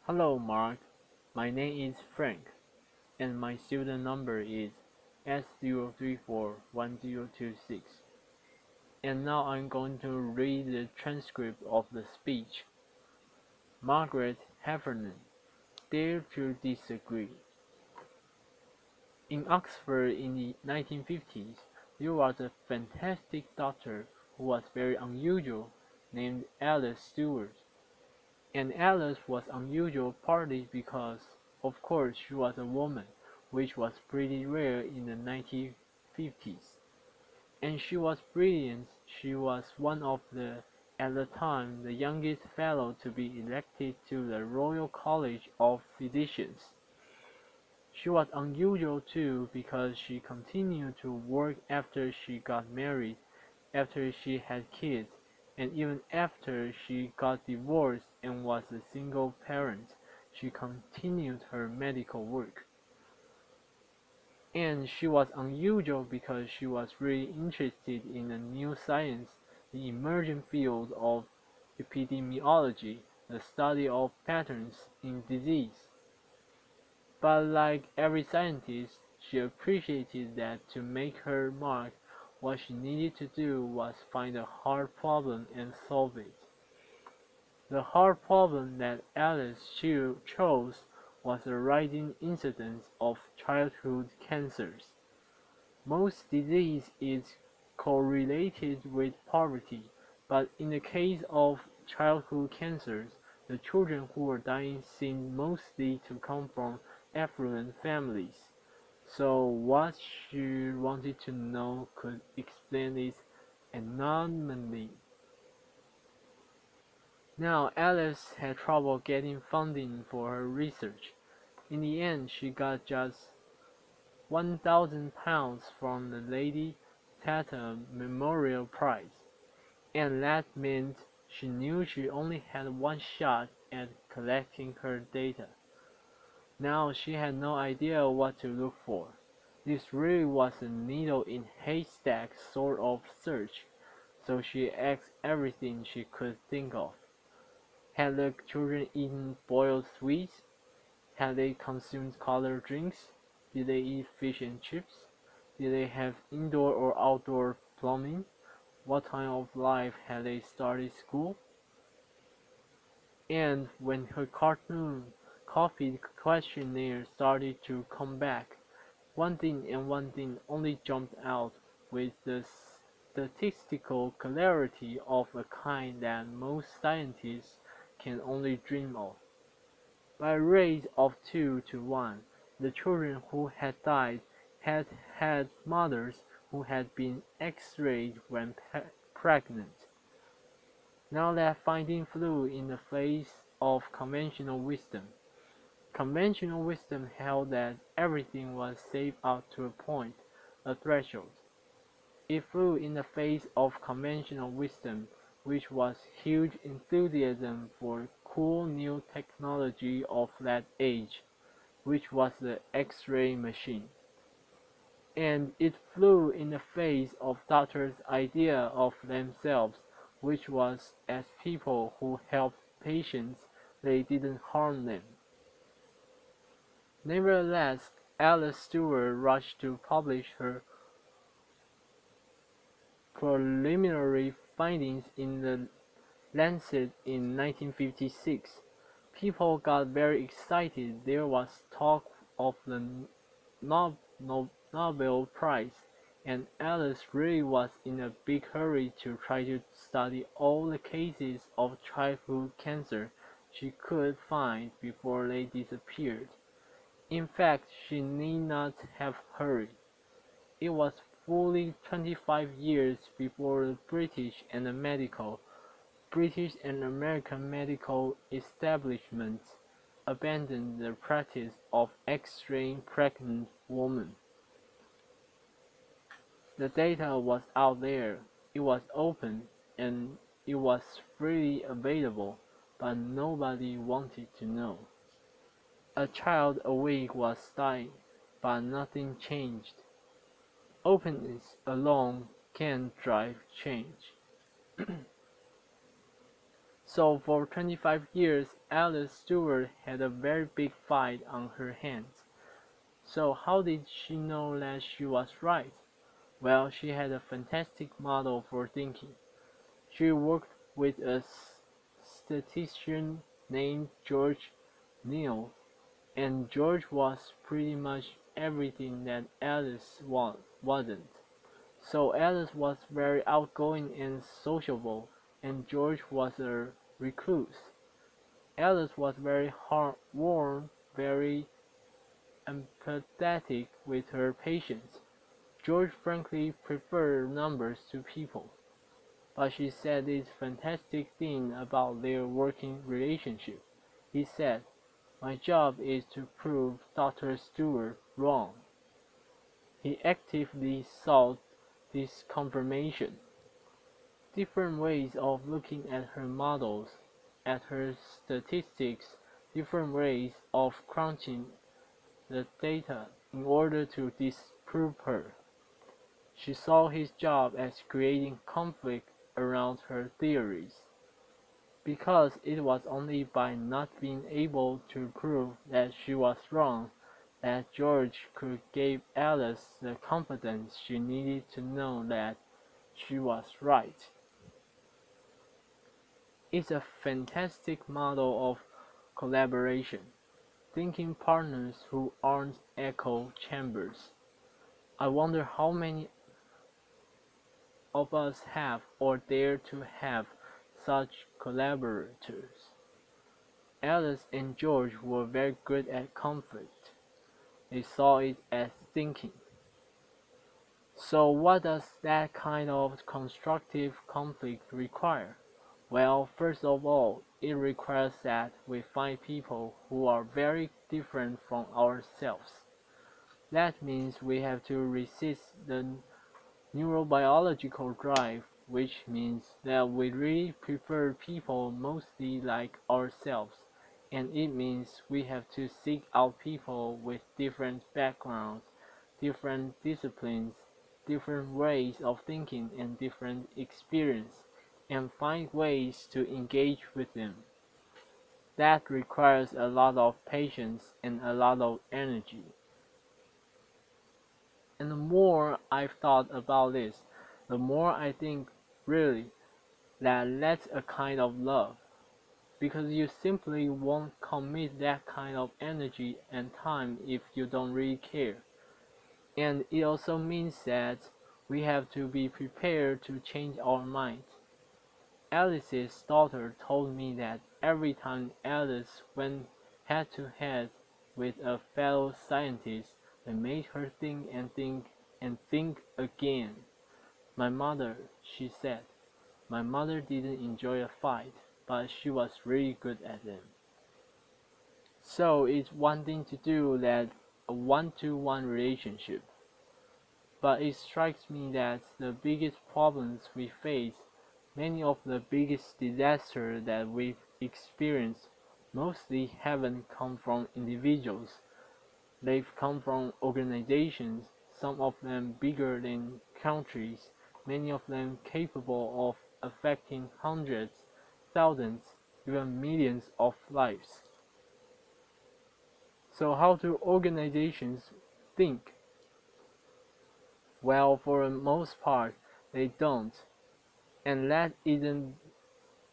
Hello, Mark. My name is Frank, and my student number is S0341026. And now I'm going to read the transcript of the speech. Margaret Heffernan, Dare to Disagree. In Oxford in the 1950s, there was a fantastic doctor who was very unusual, named Alice Stewart. And Alice was unusual partly because, of course, she was a woman, which was pretty rare in the 1950s. And she was brilliant. She was one of the, at the time, the youngest fellow to be elected to the Royal College of Physicians. She was unusual too because she continued to work after she got married, after she had kids, and even after she got divorced and was a single parent, she continued her medical work. And she was unusual because she was really interested in a new science, the emerging field of epidemiology, the study of patterns in disease. But like every scientist, she appreciated that to make her mark, what she needed to do was find a hard problem and solve it. The hard problem that Alice chose was the rising incidence of childhood cancers. Most disease is correlated with poverty, but in the case of childhood cancers, the children who were dying seemed mostly to come from affluent families. So what she wanted to know could explain this anomaly. Now Alice had trouble getting funding for her research. In the end, she got just £1,000 from the Lady Tata Memorial Prize, and that meant she knew she only had one shot at collecting her data. Now she had no idea what to look for. This really was a needle in haystack sort of search, so she asked everything she could think of. Had the children eaten boiled sweets? Had they consumed colored drinks? Did they eat fish and chips? Did they have indoor or outdoor plumbing? What time of life had they started school? And when her cartoon coffee questionnaire started to come back, one thing and one thing only jumped out with the statistical clarity of a kind that most scientists can only dream of. By a rate of 2 to 1, the children who had died had had mothers who had been X-rayed when pregnant. Now that finding flew in the face of conventional wisdom. Conventional wisdom held that everything was safe up to a point, a threshold. It flew in the face of conventional wisdom, which was huge enthusiasm for cool new technology of that age, which was the X-ray machine. And it flew in the face of doctors' idea of themselves, which was as people who helped patients, they didn't harm them. Nevertheless, Alice Stewart rushed to publish her preliminary findings in the Lancet in 1956. People got very excited. There was talk of the Nobel Prize, and Alice really was in a big hurry to try to study all the cases of childhood cancer she could find before they disappeared. In fact, she need not have hurried. It was fully 25 years before the British and American medical establishments abandoned the practice of X-raying pregnant women. The data was out there, it was open, and it was freely available, but nobody wanted to know. A child awake was dying, but nothing changed. Openness alone can't drive change. So for 25 years, Alice Stewart had a very big fight on her hands. So how did she know that she was right? Well, she had a fantastic model for thinking. She worked with a statistician named George Neal, and George was pretty much everything that Alice wasn't. So Alice was very outgoing and sociable, and George was a recluse. Alice was very warm, very empathetic with her patients. George frankly preferred numbers to people, but she said this fantastic thing about their working relationship. He said, "My job is to prove Dr. Stewart wrong." He actively sought this confirmation. Different ways of looking at her models, at her statistics, different ways of crunching the data in order to disprove her. She saw his job as creating conflict around her theories, because it was only by not being able to prove that she was wrong that George could give Alice the confidence she needed to know that she was right. It's a fantastic model of collaboration, thinking partners who aren't echo chambers. I wonder how many of us have or dare to have such collaborators. Alice and George were very good at conflict. They saw it as thinking. So what does that kind of constructive conflict require? Well, first of all, it requires that we find people who are very different from ourselves. That means we have to resist the neurobiological drive, which means that we really prefer people mostly like ourselves, and it means we have to seek out people with different backgrounds, different disciplines, different ways of thinking, and different experience, and find ways to engage with them. That requires a lot of patience and a lot of energy. And the more I've thought about this, the more I think really that that's a kind of love, because you simply won't commit that kind of energy and time if you don't really care. And it also means that we have to be prepared to change our minds. Alice's daughter told me that every time Alice went head to head with a fellow scientist, it made her think and think and think again. My mother, she said, my mother didn't enjoy a fight, but she was really good at them. So it's one thing to do that a one-to-one relationship, but it strikes me that the biggest problems we face, many of the biggest disasters that we've experienced, mostly haven't come from individuals. They've come from organizations, some of them bigger than countries, many of them capable of affecting hundreds, thousands, even millions of lives. So how do organizations think? Well, for the most part, they don't. And that isn't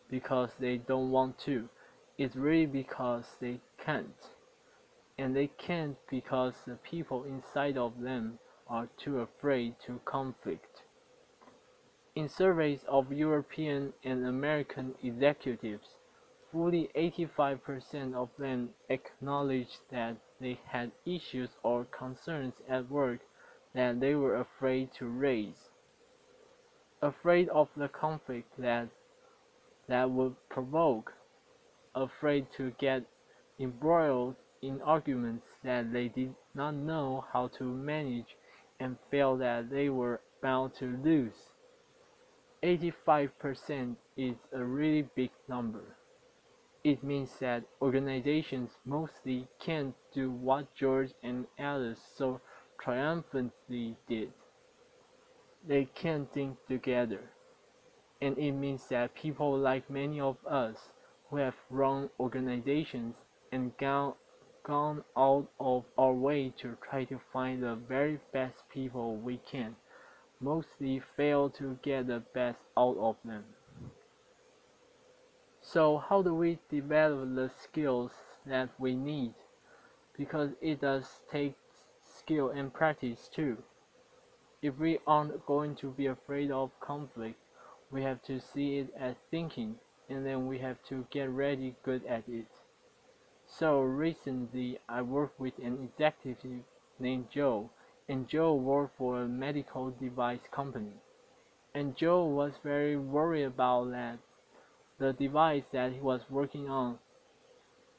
because they don't want to. It's really because they can't. And they can't because the people inside of them are too afraid to conflict. In surveys of European and American executives, fully 85% of them acknowledged that they had issues or concerns at work that they were afraid to raise, afraid of the conflict that would provoke, afraid to get embroiled in arguments that they did not know how to manage and felt that they were bound to lose. 85% is a really big number. It means that organizations mostly can't do what George and Alice so triumphantly did. They can't think together. and it means that people like many of us who have run organizations and gone out of our way to try to find the very best people we can, mostly fail to get the best out of them. So how do we develop the skills that we need? Because it does take skill and practice too. If we aren't going to be afraid of conflict, we have to see it as thinking, and then we have to get really good at it. So recently I worked with an executive named Joe, and Joe worked for a medical device company. And Joe was very worried about that the device that he was working on.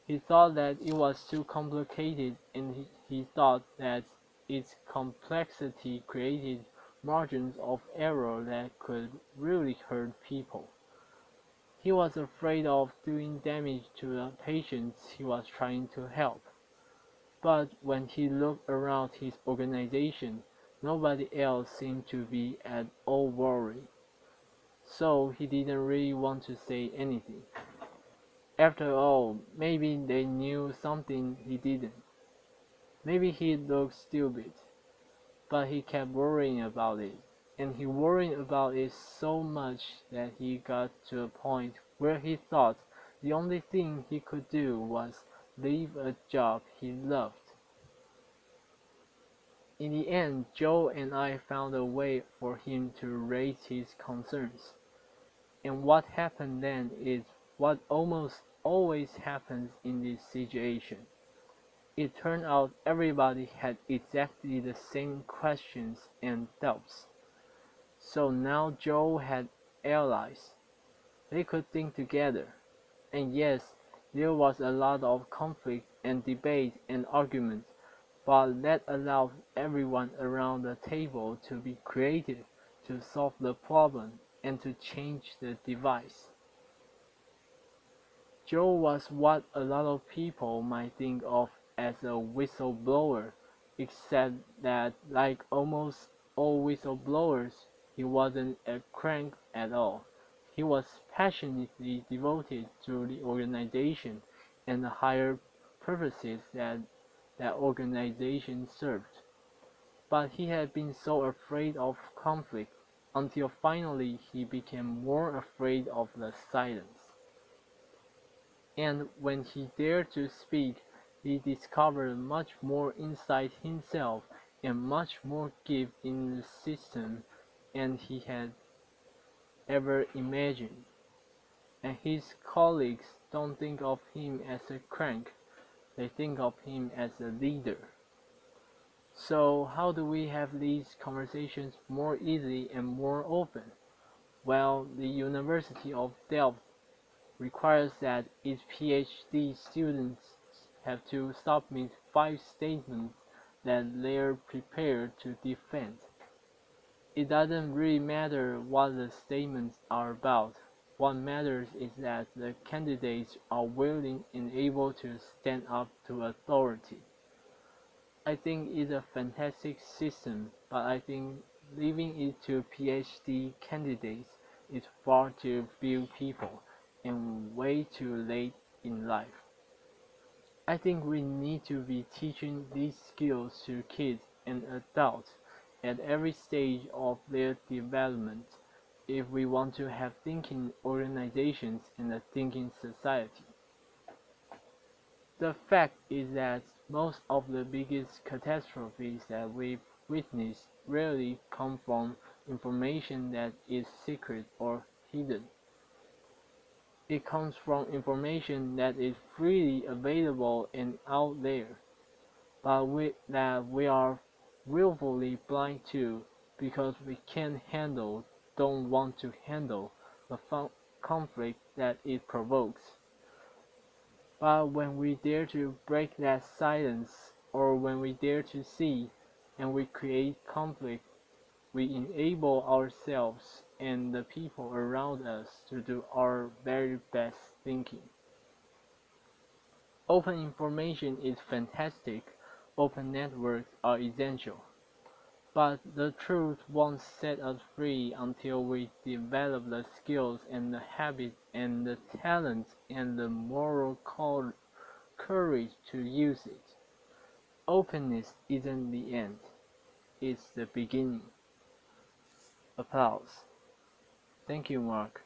He thought that it was too complicated, and he thought that its complexity created margins of error that could really hurt people. He was afraid of doing damage to the patients he was trying to help. But when he looked around his organization, nobody else seemed to be at all worried. So he didn't really want to say anything. After all, maybe they knew something he didn't. Maybe he looked stupid, but he kept worrying about it. And he worried about it so much that he got to a point where he thought the only thing he could do was leave a job he loved. In the end, Joe and I found a way for him to raise his concerns. And what happened then is what almost always happens in this situation. It turned out everybody had exactly the same questions and doubts. So now Joe had allies. They could think together. And yes, there was a lot of conflict and debate and argument, but that allowed everyone around the table to be creative, to solve the problem, and to change the device. Joe was what a lot of people might think of as a whistleblower, except that, like almost all whistleblowers, he wasn't a crank at all. He was passionately devoted to the organization and the higher purposes that that organization served. But he had been so afraid of conflict until finally he became more afraid of the silence. And when he dared to speak, he discovered much more inside himself and much more gift in the system than he had ever imagined. And his colleagues don't think of him as a crank, they think of him as a leader. So how do we have these conversations more easily and more open? Well, the University of Delft requires that its PhD students have to submit 5 statements that they're prepared to defend. It doesn't really matter what the statements are about. What matters is that the candidates are willing and able to stand up to authority. I think it's a fantastic system, but I think leaving it to PhD candidates is far too few people and way too late in life. I think we need to be teaching these skills to kids and adults at every stage of their development if we want to have thinking organizations and a thinking society. The fact is that most of the biggest catastrophes that we've witnessed rarely come from information that is secret or hidden. It comes from information that is freely available and out there, but that we are willfully blind to because we can't handle, don't want to handle the conflict that it provokes. But when we dare to break that silence, or when we dare to see and we create conflict, we enable ourselves and the people around us to do our very best thinking. Open information is fantastic. Open networks are essential. But the truth won't set us free until we develop the skills and the habits and the talents and the moral courage to use it. Openness isn't the end, it's the beginning. Applause. Thank you, Mark.